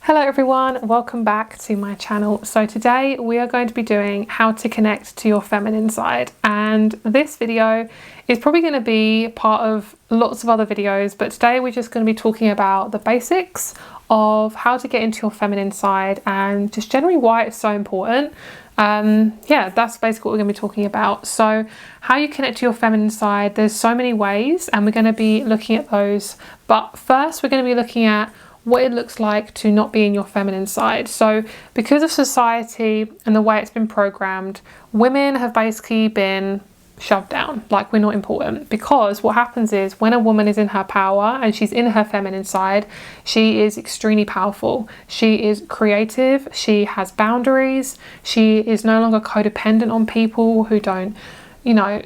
Hello everyone, welcome back to my channel. So today we are going to be doing how to connect to your feminine side, and this video is probably going to be part of lots of other videos, but today we're just going to be talking about the basics of how to get into your feminine side and just generally why it's so important. Yeah, that's basically what we're going to be talking about. So how you connect to your feminine side, there's so many ways and we're going to be looking at those, but first we're going to be looking at what it looks like to not be in your feminine side. So because of society and the way it's been programmed, women have basically been shoved down, like we're not important, because what happens is when a woman is in her power and she's in her feminine side, she is extremely powerful. She is creative, she has boundaries, she is no longer codependent on people who don't,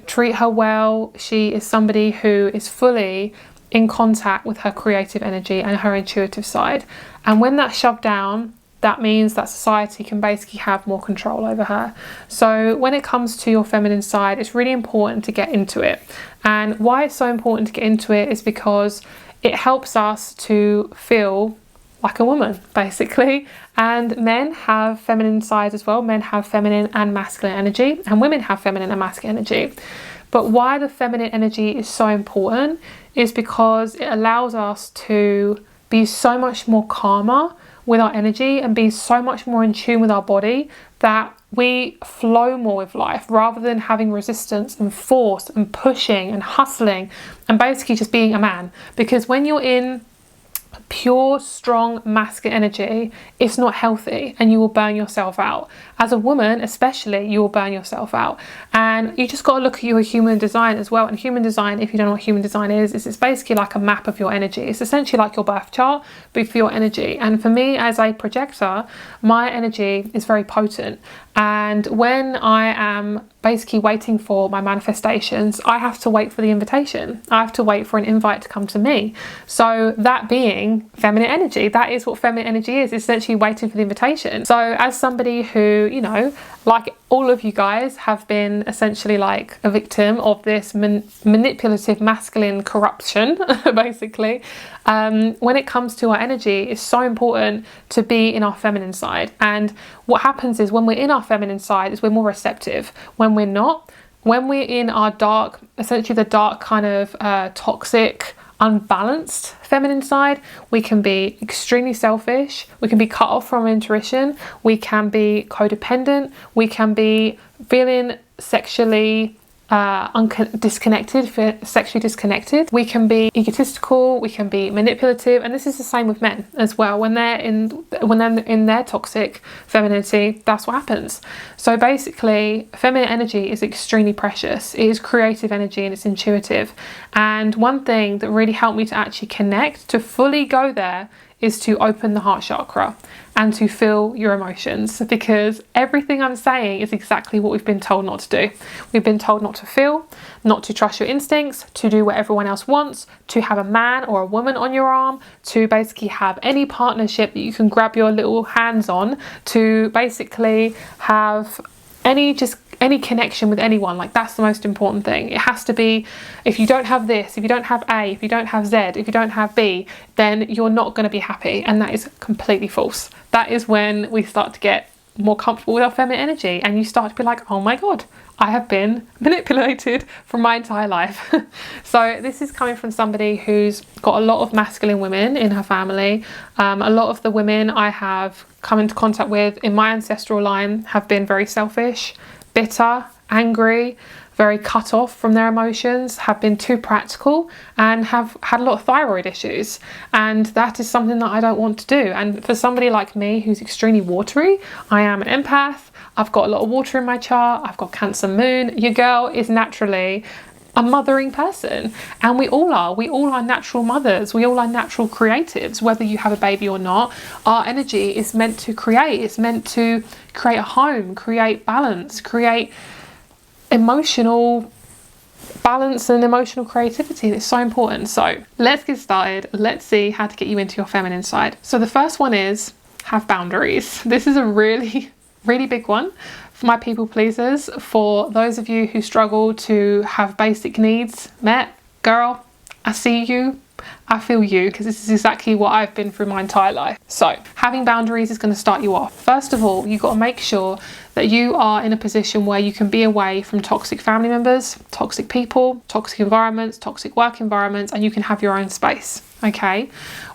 treat her well. She is somebody who is fully in contact with her creative energy and her intuitive side. And when that's shoved down, that means that society can basically have more control over her. So when it comes to your feminine side, it's really important to get into it. And why it's so important to get into it is because it helps us to feel like a woman, basically. And men have feminine sides as well. Men have feminine and masculine energy, and women have feminine and masculine energy. But why the feminine energy is so important is because it allows us to be so much more calmer with our energy and be so much more in tune with our body that we flow more with life rather than having resistance and force and pushing and hustling and basically just being a man. Because when you're in pure, strong, masculine energy, it's not healthy and you will burn yourself out. As a woman, especially, you will burn yourself out. And you just got to look at your human design as well. And human design, if you don't know what human design is it's basically like a map of your energy. It's essentially like your birth chart, but for your energy. And for me, as a projector, my energy is very potent. And when I am basically waiting for my manifestations, I have to wait for the invitation. I have to wait for an invite to come to me. So that being feminine energy, that is what feminine energy is, essentially waiting for the invitation. So as somebody who, like all of you guys have been essentially like a victim of this manipulative masculine corruption, basically, when it comes to our energy, it's so important to be in our feminine side. And what happens is when we're in our feminine side is we're more receptive. When we're not, when we're in our dark, essentially the dark kind of toxic, unbalanced feminine side, we can be extremely selfish, we can be cut off from intuition, we can be codependent, we can be feeling sexually sexually disconnected, we can be egotistical, we can be manipulative. And this is the same with men as well. When they're in their toxic femininity, that's what happens. So basically, feminine energy is extremely precious. It is creative energy and it's intuitive. And one thing that really helped me to actually connect, to fully go there, is to open the heart chakra and to feel your emotions, because everything I'm saying is exactly what we've been told not to do. We've been told not to feel, not to trust your instincts, to do what everyone else wants, to have a man or a woman on your arm, to basically have any partnership that you can grab your little hands on, to basically have any connection with anyone. Like, that's the most important thing. It has to be, if you don't have this, if you don't have A, if you don't have Z, if you don't have B, then you're not going to be happy. And that is completely false. That is when we start to get more comfortable with our feminine energy and you start to be like, oh my God, I have been manipulated for my entire life. So this is coming from somebody who's got a lot of masculine women in her family. A lot of the women I have come into contact with in my ancestral line have been very selfish, bitter, angry, very cut off from their emotions, have been too practical, and have had a lot of thyroid issues. And that is something that I don't want to do. And for somebody like me who's extremely watery, I am an empath, I've got a lot of water in my chart, I've got Cancer moon, your girl is naturally a mothering person. And we all are natural mothers, we all are natural creatives, whether you have a baby or not. Our energy is meant to create, it's meant to create a home, create balance, create emotional balance and emotional creativity. And it's so important. So let's get started. Let's see how to get you into your feminine side. So the first one is have boundaries. This is a really big one for my people pleasers. For those of you who struggle to have basic needs met, girl, I see you. I feel you, because this is exactly what I've been through my entire life. So having boundaries is going to start you off. First of all, you've got to make sure that you are in a position where you can be away from toxic family members, toxic people, toxic environments, toxic work environments, and you can have your own space. Okay,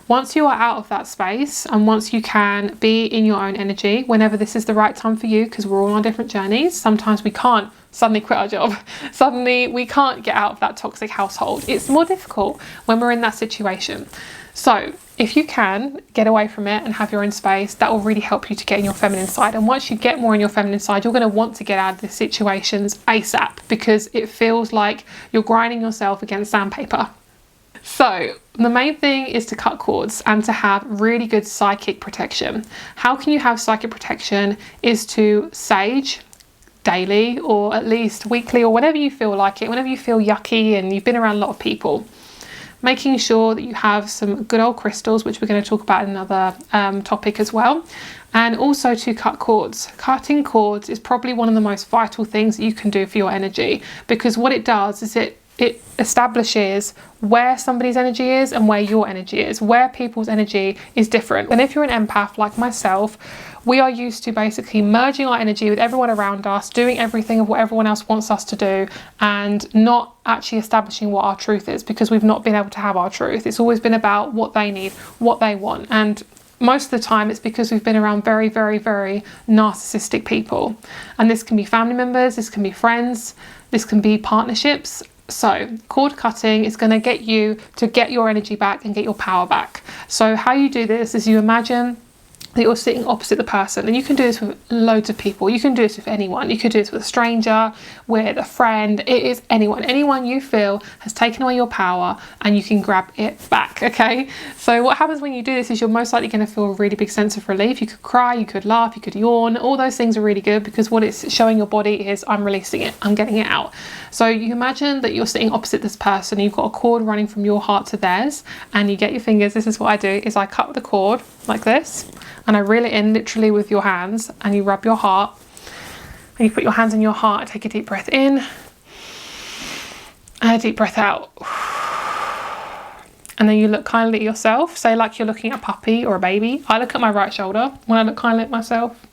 once you are out of that space and once you can be in your own energy, whenever this is the right time for you, because we're all on different journeys, sometimes we can't suddenly quit our job. Suddenly we can't get out of that toxic household. It's more difficult when we're in that situation. So if you can get away from it and have your own space, that will really help you to get in your feminine side. And once you get more in your feminine side, you're going to want to get out of the situations ASAP, because it feels like you're grinding yourself against sandpaper. So the main thing is to cut cords and to have really good psychic protection. How can you have psychic protection is to sage daily, or at least weekly, or whenever you feel like it, whenever you feel yucky and you've been around a lot of people. Making sure that you have some good old crystals, which we're going to talk about in another topic as well. And also to cut cords. Cutting cords is probably one of the most vital things that you can do for your energy, because what it does is it establishes where somebody's energy is and where your energy is, where people's energy is different. And if you're an empath like myself, we are used to basically merging our energy with everyone around us, doing everything of what everyone else wants us to do, and not actually establishing what our truth is, because we've not been able to have our truth. It's always been about what they need, what they want. And most of the time it's because we've been around very, very, very narcissistic people. And this can be family members, this can be friends, this can be partnerships. So cord cutting is going to get you to get your energy back and get your power back. So how you do this is you imagine that you're sitting opposite the person, and you can do this with loads of people. You can do this with anyone. You could do this with a stranger, with a friend. It is anyone you feel has taken away your power, and you can grab it back. Okay, so what happens when you do this is you're most likely going to feel a really big sense of relief. You could cry, you could laugh, you could yawn. All those things are really good, because what it's showing your body is I'm releasing it, I'm getting it out. So you imagine that you're sitting opposite this person, you've got a cord running from your heart to theirs, and you get your fingers. This is what I do, is I cut the cord like this, and I reel it in literally with your hands, and you rub your heart, and you put your hands in your heart and take a deep breath in and a deep breath out. And then you look kindly at yourself, say like you're looking at a puppy or a baby. I look at my right shoulder when I look kindly at myself.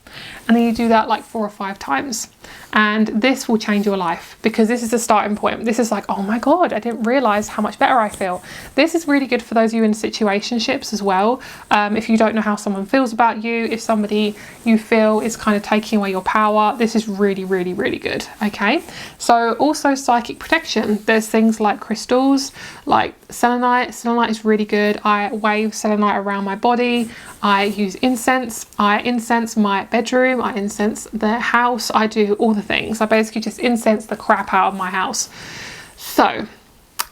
And then you do that like 4 or 5 times. And this will change your life, because this is the starting point. This is like, oh my God, I didn't realize how much better I feel. This is really good for those of you in situationships as well. If you don't know how someone feels about you, if somebody you feel is kind of taking away your power, this is really, really, really good. Okay. So also psychic protection. There's things like crystals, like selenite. Selenite is really good. I wave selenite around my body. I use incense. I incense my bedroom. I incense the house. I do all the things. I basically just incense the crap out of my house. So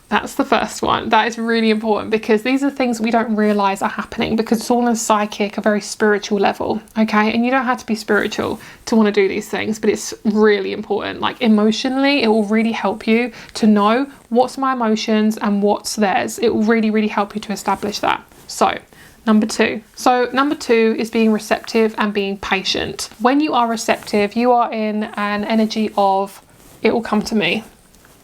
that's the first one. That is really important, because these are things we don't realize are happening, because it's all on a psychic, a very spiritual level. Okay, and you don't have to be spiritual to want to do these things, but it's really important. Like emotionally, it will really help you to know what's my emotions and what's theirs. It will really, really help you to establish that. So number 2. So number 2 is being receptive and being patient. When you are receptive, you are in an energy of, it will come to me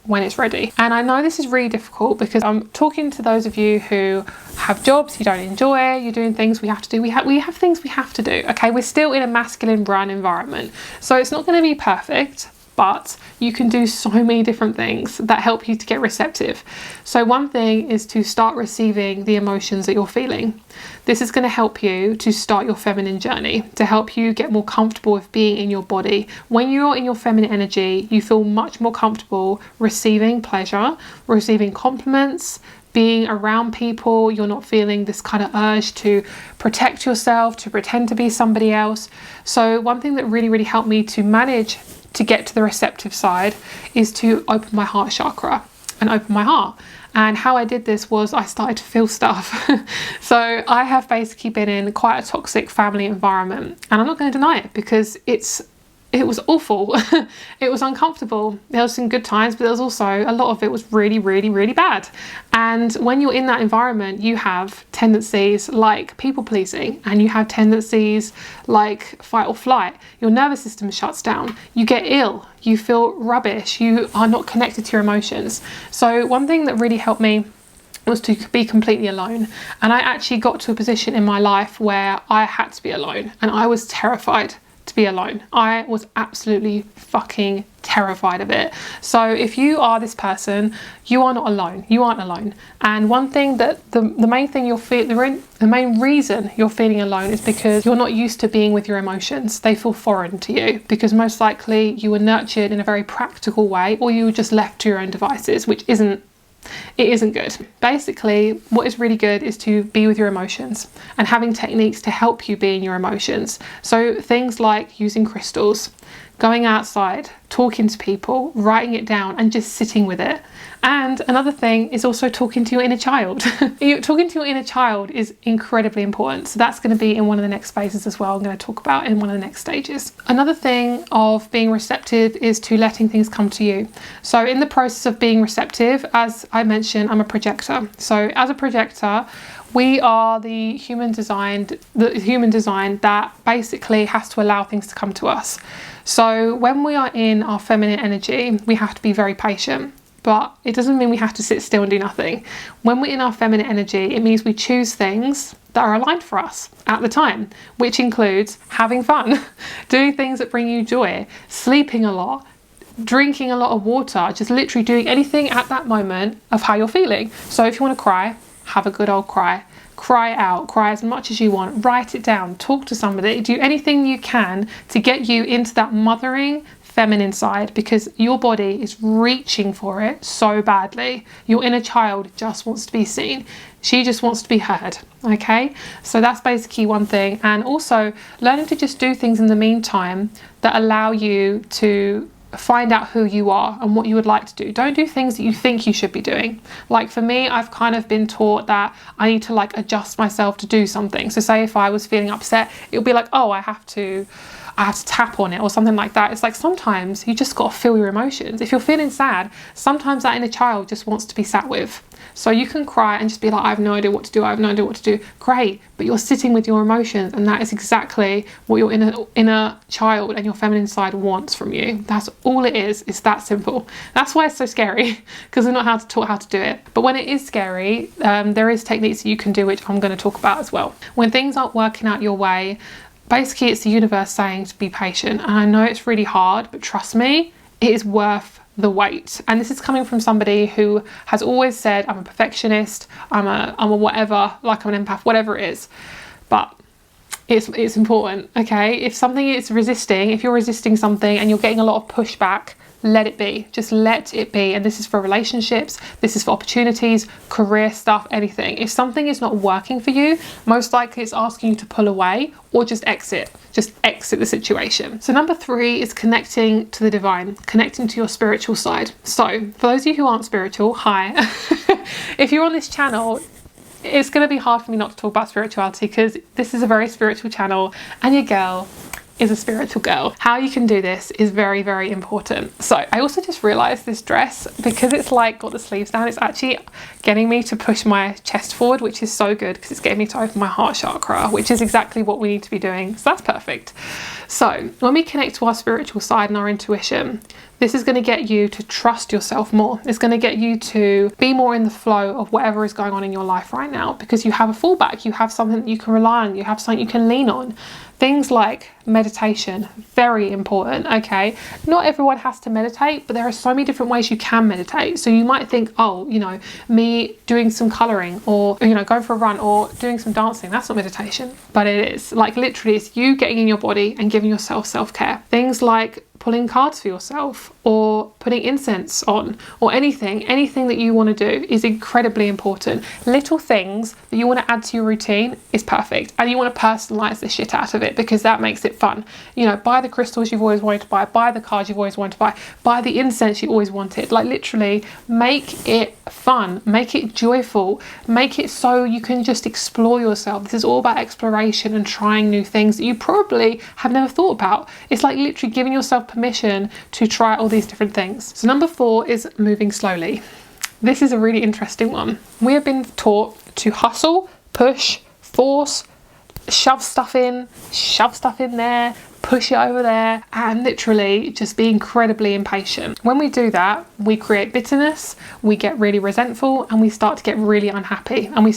when it's ready. And I know this is really difficult, because I'm talking to those of you who have jobs you don't enjoy, you're doing things we have to do. We have things we have to do. Okay, we're still in a masculine run environment. So it's not going to be perfect, but you can do so many different things that help you to get receptive. So one thing is to start receiving the emotions that you're feeling. This is going to help you to start your feminine journey, to help you get more comfortable with being in your body. When you're in your feminine energy, you feel much more comfortable receiving pleasure, receiving compliments, being around people. You're not feeling this kind of urge to protect yourself, to pretend to be somebody else. So one thing that really, really helped me to manage to get to the receptive side is to open my heart chakra and open my heart. And how I did this was I started to feel stuff. So I have basically been in quite a toxic family environment, and I'm not going to deny it, because it was awful. It was uncomfortable. There was some good times, but there was also a lot of it was really, really, really bad. And when you're in that environment, you have tendencies like people pleasing, and you have tendencies like fight or flight. Your nervous system shuts down. You get ill. You feel rubbish. You are not connected to your emotions. So one thing that really helped me It was to be completely alone. And I actually got to a position in my life where I had to be alone, and I was terrified to be alone. I was absolutely fucking terrified of it. So if you are this person, you are not alone. You aren't alone. And one thing that the main thing the main reason you're feeling alone is because you're not used to being with your emotions. They feel foreign to you because most likely you were nurtured in a very practical way, or you were just left to your own devices, which isn't good. Basically, what is really good is to be with your emotions and having techniques to help you be in your emotions. So things like using crystals, going outside, talking to people, writing it down and just sitting with it. And another thing is also talking to your inner child. Talking to your inner child is incredibly important. So that's going to be in one of the next phases as well. I'm going to talk about in one of the next stages. Another thing of being receptive is to letting things come to you. So in the process of being receptive, as I mentioned, I'm a projector. So as a projector, we are the human design that basically has to allow things to come to us. So when we are in our feminine energy, we have to be very patient. But it doesn't mean we have to sit still and do nothing. When we're in our feminine energy, it means we choose things that are aligned for us at the time, which includes having fun, doing things that bring you joy, sleeping a lot, drinking a lot of water, just literally doing anything at that moment of how you're feeling. So if you want to cry, have a good old cry. Cry out, cry as much as you want, write it down, talk to somebody, do anything you can to get you into that mothering feminine side, because your body is reaching for it so badly. Your inner child just wants to be seen. She just wants to be heard. Okay, so that's basically one thing. And also learning to just do things in the meantime that allow you to find out who you are and what you would like to do. Don't do things that you think you should be doing. Like for me, I've kind of been taught that I need to like adjust myself to do something. So say if I was feeling upset, it'll be like, oh, I have to tap on it or something like that. It's like sometimes you just got to feel your emotions. If you're feeling sad, sometimes that inner child just wants to be sat with. So you can cry and just be like, I have no idea what to do. I have no idea what to do. Great. But you're sitting with your emotions, and that is exactly what your inner child and your feminine side wants from you. That's all it is. It's that simple. That's why it's so scary, because we're not taught how to do it. But when it is scary, there is techniques that you can do, which I'm going to talk about as well. When things aren't working out your way, basically it's the universe saying to be patient. And I know it's really hard, but trust me, it is worth the wait. And this is coming from somebody who has always said, I'm a perfectionist, I'm a whatever, like I'm an empath, whatever it is. But it's important, okay? If something is resisting, if you're resisting something and you're getting a lot of pushback, let it be. Just let it be. And this is for relationships, this is for opportunities, career stuff, anything. If something is not working for you, most likely it's asking you to pull away or just exit the situation. So number 3 is connecting to the divine, connecting to your spiritual side. So for those of you who aren't spiritual, hi. If you're on this channel, it's going to be hard for me not to talk about spirituality, because this is a very spiritual channel and your girl is a spiritual girl. How you can do this is very, very important. So I also just realized this dress, because it's like got the sleeves down, it's actually getting me to push my chest forward, which is so good because it's getting me to open my heart chakra, which is exactly what we need to be doing. So that's perfect. So when we connect to our spiritual side and our intuition, this is going to get you to trust yourself more. It's going to get you to be more in the flow of whatever is going on in your life right now, because you have a fallback, you have something that you can rely on, you have something you can lean on. Things like meditation, very important, okay? Not everyone has to meditate, but there are so many different ways you can meditate. So you might think, oh, you know, me doing some colouring or, you know, going for a run or doing some dancing, that's not meditation. But it is. Like literally, it's you getting in your body and giving yourself self-care. Things like pulling cards for yourself or putting incense on or anything that you want to do is incredibly important. Little things that you want to add to your routine is perfect, and you want to personalize the shit out of it, because that makes it fun. You know, buy the crystals you've always wanted to buy the cards you've always wanted to buy the incense you always wanted. Like literally make it fun, make it joyful, make it so you can just explore yourself. This is all about exploration and trying new things that you probably have never thought about. It's like literally giving yourself permission to try all these different things. So number 4 is moving slowly. This is a really interesting one. We have been taught to hustle, push, force, shove stuff in there, push it over there, and literally just be incredibly impatient. When we do that, we create bitterness, we get really resentful, and we start to get really unhappy, and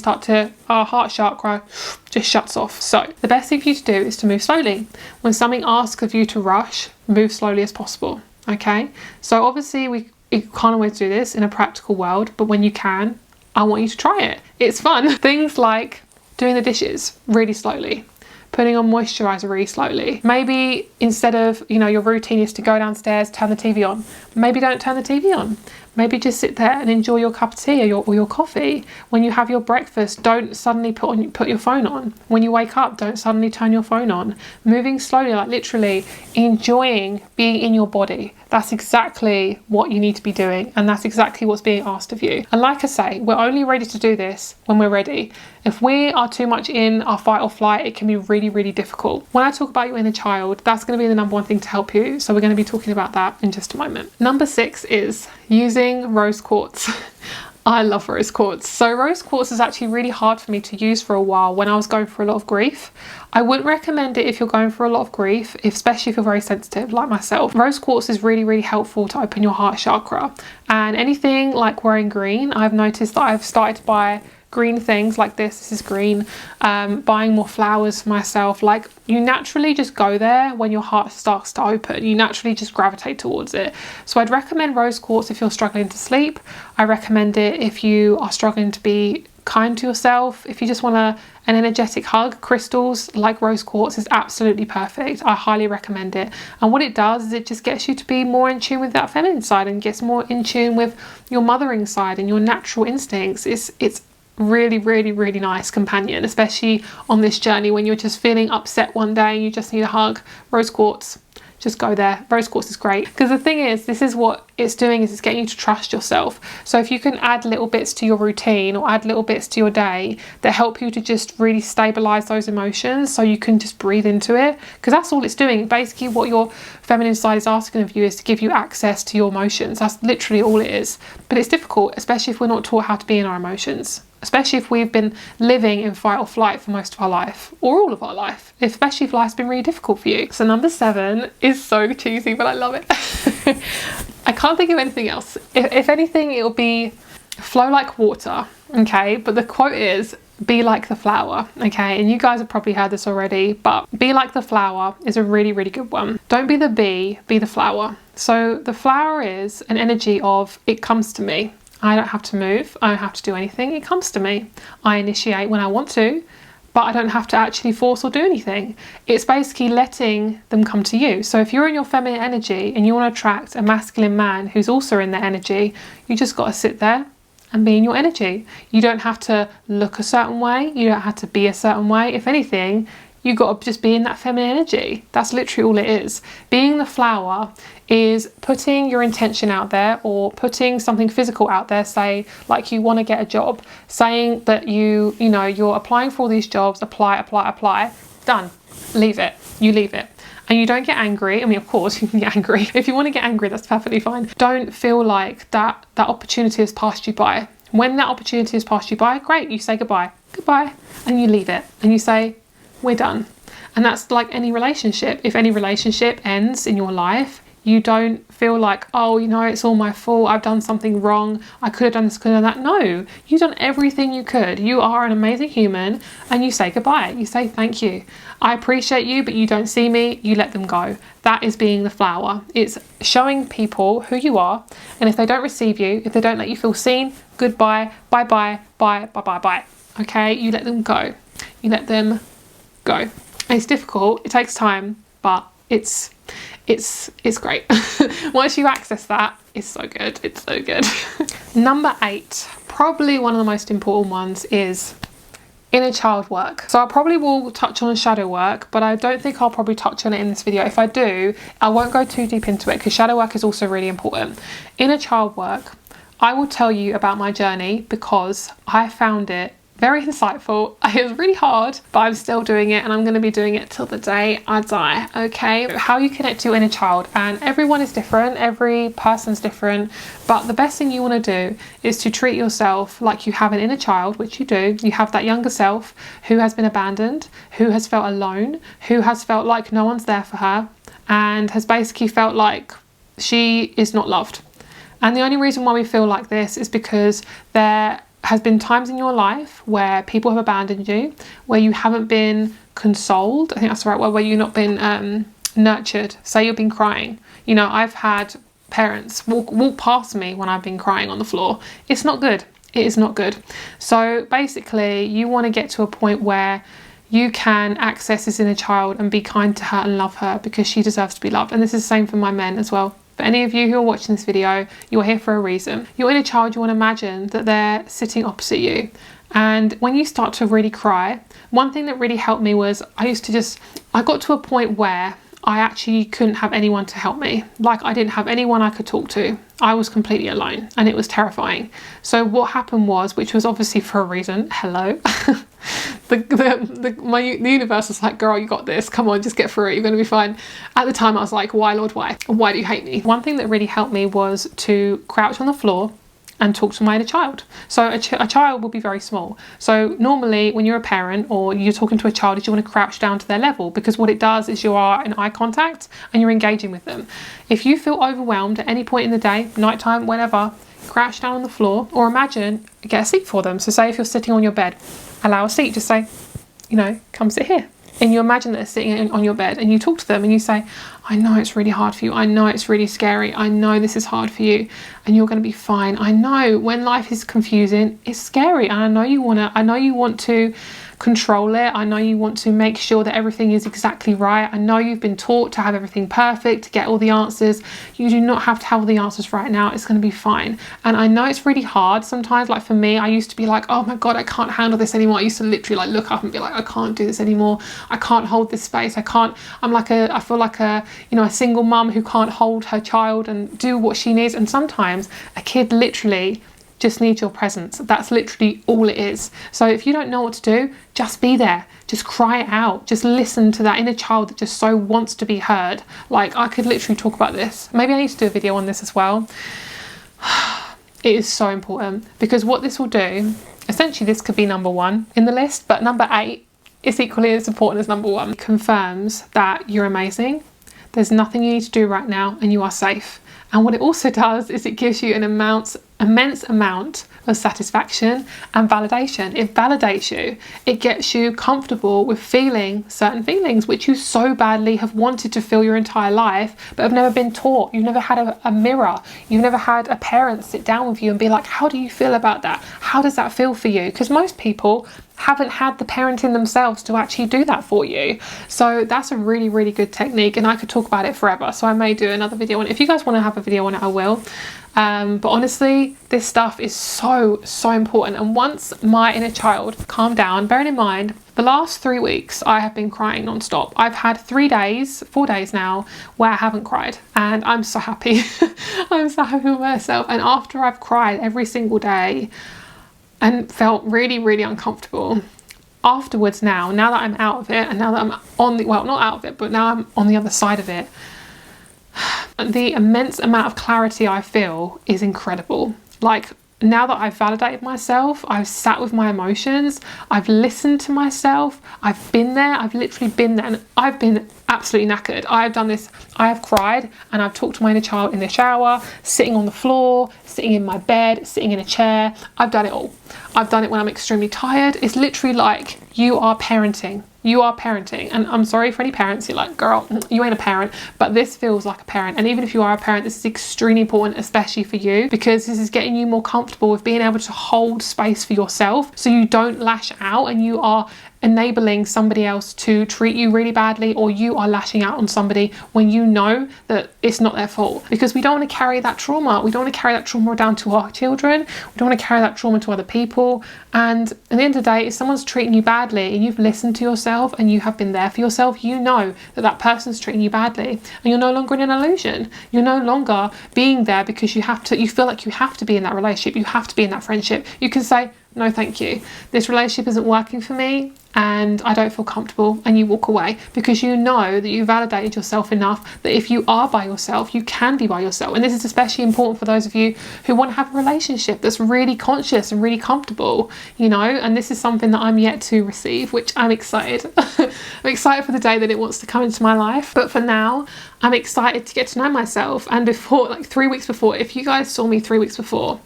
our heart chakra just shuts off. So the best thing for you to do is to move slowly. When something asks of you to rush, move slowly as possible. Okay, so obviously you can't always do this in a practical world, but when you can, I want you to try it. It's fun. Things like doing the dishes really slowly, putting on moisturizer really slowly. Maybe instead of, your routine is to go downstairs, turn the TV on, maybe don't turn the TV on. Maybe just sit there and enjoy your cup of tea or your coffee. When you have your breakfast, don't suddenly put your phone on. When you wake up, don't suddenly turn your phone on. Moving slowly, like literally enjoying being in your body. That's exactly what you need to be doing, and that's exactly what's being asked of you. And like I say, we're only ready to do this when we're ready. If we are too much in our fight or flight, it can be really, really difficult. When I talk about your inner child, that's going to be the number one thing to help you. So we're going to be talking about that in just a moment. Number 6 is using rose quartz. I love rose quartz. So rose quartz is actually really hard for me to use for a while when I was going through a lot of grief. I wouldn't recommend it if you're going through a lot of grief, especially if you're very sensitive like myself. Rose quartz is really, really helpful to open your heart chakra. And anything like wearing green, I've noticed that I've started to buy green things like this is green, buying more flowers for myself. Like, you naturally just go there when your heart starts to open. You naturally just gravitate towards it. So I'd recommend rose quartz if you're struggling to sleep. I recommend it if you are struggling to be kind to yourself. If you just want an energetic hug, crystals like rose quartz is absolutely perfect. I highly recommend it. And what it does is it just gets you to be more in tune with that feminine side and gets more in tune with your mothering side and your natural instincts. It's really, really, really nice companion, especially on this journey when you're just feeling upset one day and you just need a hug. Rose quartz, just go there. Rose quartz is great, because the thing is, this is what it's doing, is it's getting you to trust yourself. So if you can add little bits to your routine or add little bits to your day that help you to just really stabilize those emotions, so you can just breathe into it, because that's all it's doing. Basically what your feminine side is asking of you is to give you access to your emotions. That's literally all it is. But it's difficult, especially if we're not taught how to be in our emotions. Especially if we've been living in fight or flight for most of our life, or all of our life, especially if life's been really difficult for you. So number 7 is so cheesy, but I love it. I can't think of anything else. If anything, it'll be flow like water, okay? But the quote is, be like the flower, okay? And you guys have probably heard this already, but be like the flower is a really, really good one. Don't be the bee, be the flower. So the flower is an energy of, it comes to me. I don't have to move, I don't have to do anything, it comes to me. I initiate when I want to, but I don't have to actually force or do anything. It's basically letting them come to you. So if you're in your feminine energy and you want to attract a masculine man who's also in their energy, you just got to sit there and be in your energy. You don't have to look a certain way, you don't have to be a certain way. If anything, you got to just be in that feminine energy. That's literally all it is. Being the flower is putting your intention out there, or putting something physical out there. Say like you want to get a job, saying that you're applying for all these jobs, apply, done. Leave it. You leave it. And you don't get angry. I mean, of course you can get angry. If you want to get angry, that's perfectly fine. Don't feel like that opportunity has passed you by. When that opportunity has passed you by, great, you say goodbye, and you leave it, and you say, we're done. And that's like any relationship. If any relationship ends in your life, you don't feel like, oh, it's all my fault, I've done something wrong, I could have done this, could have done that. No, you've done everything you could. You are an amazing human, and you say goodbye. You say thank you. I appreciate you, but you don't see me. You let them go. That is being the flower. It's showing people who you are, and if they don't receive you, if they don't let you feel seen, goodbye, bye. Okay, you let them go. You let them go. And it's difficult, it takes time, but it's great. Once you access that, it's so good. Number 8, probably one of the most important ones, is inner child work. So I probably will touch on shadow work, but I don't think I'll probably touch on it in this video. If I do, I won't go too deep into it, because shadow work is also really important. Inner child work, I will tell you about my journey, because I found it Very insightful. It was really hard, but I'm still doing it, and I'm going to be doing it till the day I die. Okay, how you connect to your inner child, and everyone is different, every person's different, but the best thing you want to do is to treat yourself like you have an inner child, which you do. You have that younger self who has been abandoned, who has felt alone, who has felt like no one's there for her, and has basically felt like she is not loved. And the only reason why we feel like this is because there has been times in your life where people have abandoned you, where you haven't been consoled. I think that's the right word, where you've not been nurtured. Say you've been crying. You know, I've had parents walk past me when I've been crying on the floor. It's not good. It is not good. So basically, you want to get to a point where you can access this inner child and be kind to her and love her, because she deserves to be loved. And this is the same for my men as well. For any of you who are watching this video, you're here for a reason. Your inner child, you want to imagine that they're sitting opposite you. And when you start to really cry, one thing that really helped me was I got to a point where I actually couldn't have anyone to help me. Like, I didn't have anyone I could talk to. I was completely alone, and it was terrifying. So what happened was, which was obviously for a reason, hello, the universe was like, girl, you got this, come on, just get through it, you're going to be fine. At the time I was like, why, Lord, why do you hate me? One thing that really helped me was to crouch on the floor and talk to my inner child. So a child will be very small. So normally when you're a parent or you're talking to a child, you want to crouch down to their level, because what it does is you are in eye contact and you're engaging with them. If you feel overwhelmed at any point in the day, nighttime, whenever, crouch down on the floor, or imagine, get a seat for them. So say if you're sitting on your bed, allow a seat, just say, you know, come sit here. And you imagine that they're sitting on your bed, and you talk to them and you say, I know it's really hard for you. I know it's really scary. I know this is hard for you, and you're going to be fine. I know when life is confusing, it's scary. And I know you want to control it. I know you want to make sure that everything is exactly right. I know you've been taught to have everything perfect, to get all the answers. You do not have to have all the answers right now. It's going to be fine. And I know it's really hard sometimes. Like for me, I used to be like, oh my God, I can't handle this anymore. I used to literally like look up and be like, I can't do this anymore. I can't hold this space. I feel like a single mum who can't hold her child and do what she needs. And sometimes a kid literally just needs your presence. That's literally all it is. So if you don't know what to do, just be there. Just cry it out. Just listen to that inner child that just so wants to be heard. Like, I could literally talk about this. Maybe I need to do a video on this as well. It is so important, because what this will do, essentially this could be number 1 in the list, but number 8 is equally as important as number 1. It confirms that you're amazing. There's nothing you need to do right now, and you are safe. And what it also does is it gives you an immense amount of satisfaction and validation. It validates you. It gets you comfortable with feeling certain feelings which you so badly have wanted to feel your entire life, but have never been taught. You've never had a mirror. You've never had a parent sit down with you and be like, how do you feel about that? How does that feel for you? Because most people haven't had the parenting themselves to actually do that for you. So that's a really, really good technique, and I could talk about it forever. So I may do another video on it. If you guys want to have a video on it, I will. But honestly, this stuff is so important. And once my inner child calmed down, bearing in mind, the last 3 weeks I have been crying non-stop. I've had 4 days now where I haven't cried, and I'm so happy. I'm so happy with myself. And after I've cried every single day and felt really, really uncomfortable, afterwards now that I'm out of it, and now that I'm on the, well, not out of it, but now I'm on the other side of it, the immense amount of clarity I feel is incredible. Like, now that I've validated myself, I've sat with my emotions, I've listened to myself, I've been there, I've literally been there, and I've been absolutely knackered. I've done this, I have cried, and I've talked to my inner child in the shower, sitting on the floor, sitting in my bed, sitting in a chair. I've done it all. I've done it when I'm extremely tired. It's literally like, you are parenting. You are parenting. And I'm sorry for any parents, you're like, girl, you ain't a parent, but this feels like a parent. And even if you are a parent, this is extremely important, especially for you, because this is getting you more comfortable with being able to hold space for yourself, so you don't lash out and you are enabling somebody else to treat you really badly, or you are lashing out on somebody when you know that it's not their fault. Because we don't want to carry that trauma. We don't want to carry that trauma down to our children. We don't want to carry that trauma to other people. And at the end of the day, if someone's treating you badly and you've listened to yourself and you have been there for yourself, you know that that person's treating you badly, and you're no longer in an illusion. You're no longer being there because you feel like you have to be in that relationship. You have to be in that friendship. You can say, no thank you. This relationship isn't working for me and I don't feel comfortable, and you walk away because you know that you validated yourself enough that if you are by yourself, you can be by yourself. And this is especially important for those of you who want to have a relationship that's really conscious and really comfortable, you know, and this is something that I'm yet to receive, which I'm excited. I'm excited for the day that it wants to come into my life. But for now, I'm excited to get to know myself. And before, like 3 weeks before, if you guys saw me 3 weeks before,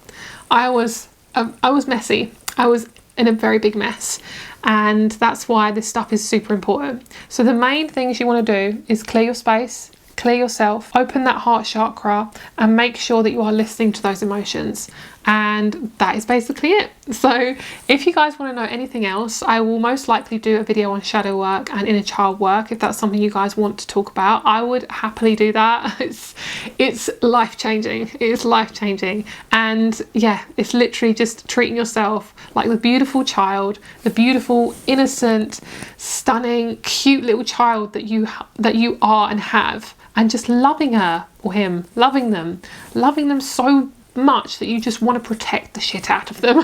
I was messy. I was in a very big mess, and that's why this stuff is super important. So the main things you want to do is clear your space, clear yourself, open that heart chakra, and make sure that you are listening to those emotions. And that is basically it. So if you guys want to know anything else, I will most likely do a video on shadow work and inner child work. If that's something you guys want to talk about, I would happily do that. It's life-changing. It is life-changing. And yeah, it's literally just treating yourself like the beautiful child, the beautiful, innocent, stunning, cute little child that you are and have, and just loving her or him, loving them so much that you just want to protect the shit out of them.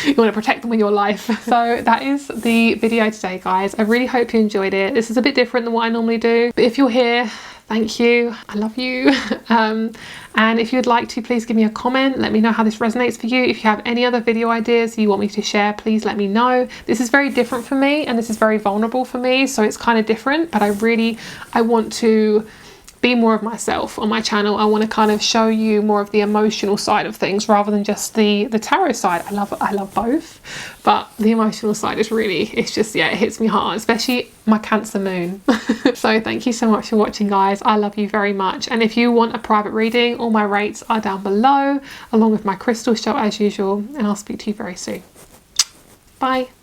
You want to protect them with your life. So that is the video today, guys. I really hope you enjoyed it. This is a bit different than what I normally do, but if you're here, thank you. I love you. And if you'd like to, please give me a comment. Let me know how this resonates for you. If you have any other video ideas you want me to share, please let me know. This is very different for me, and this is very vulnerable for me, so it's kind of different, but I want to be more of myself on my channel. I want to kind of show you more of the emotional side of things rather than just the tarot side. I love both, but the emotional side is really, it's just, yeah, it hits me hard, especially my Cancer moon. So thank you so much for watching, guys. I love you very much. And if you want a private reading, all my rates are down below, along with my crystal show as usual, and I'll speak to you very soon. Bye.